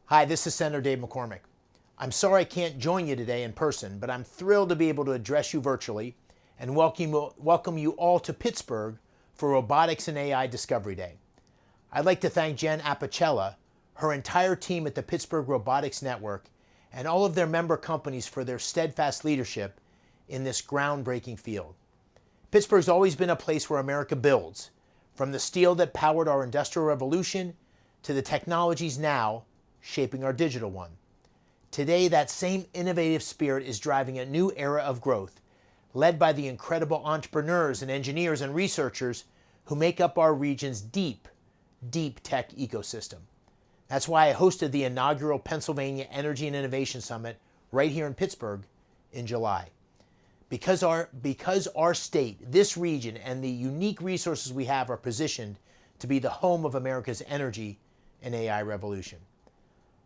Hi, this is Senator Dave McCormick. I'm sorry I can't join you today in person, but I'm thrilled to be able to address you virtually and welcome you all to Pittsburgh for Robotics and AI Discovery Day. I'd like to thank Jen Apicella, her entire team at the Pittsburgh Robotics Network, and all of their member companies for their steadfast leadership in this groundbreaking field. Pittsburgh's always been a place where America builds, from the steel that powered our Industrial Revolution to the technologies now shaping our digital one. Today, that same innovative spirit is driving a new era of growth, led by the incredible entrepreneurs and engineers and researchers who make up our region's deep tech ecosystem. That's why I hosted the inaugural Pennsylvania Energy and Innovation Summit right here in Pittsburgh in July. Because our state, this region, and the unique resources we have are positioned to be the home of America's energy and AI revolution.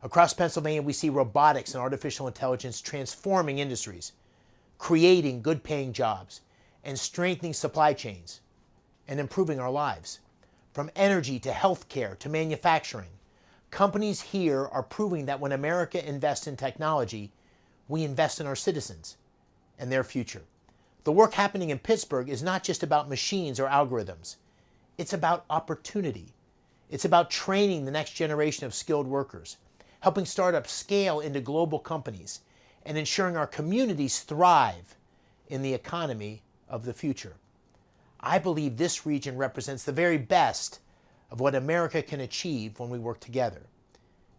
Across Pennsylvania, we see robotics and artificial intelligence transforming industries, creating good-paying jobs, and strengthening supply chains, and improving our lives. From energy to healthcare to manufacturing, companies here are proving that when America invests in technology, we invest in our citizens and their future. The work happening in Pittsburgh is not just about machines or algorithms. It's about opportunity. It's about training the next generation of skilled workers, helping startups scale into global companies, and ensuring our communities thrive in the economy of the future. I believe this region represents the very best of what America can achieve when we work together.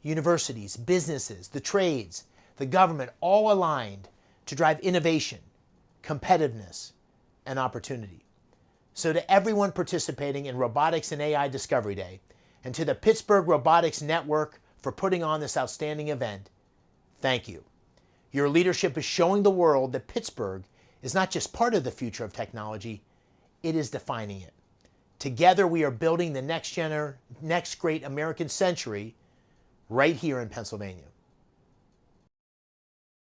Universities, businesses, the trades, the government, all aligned to drive innovation, competitiveness, and opportunity. So to everyone participating in Robotics and AI Discovery Day, and to the Pittsburgh Robotics Network for putting on this outstanding event, thank you. Your leadership is showing the world that Pittsburgh is not just part of the future of technology, it is defining it. Together we are building the next great American century right here in Pennsylvania.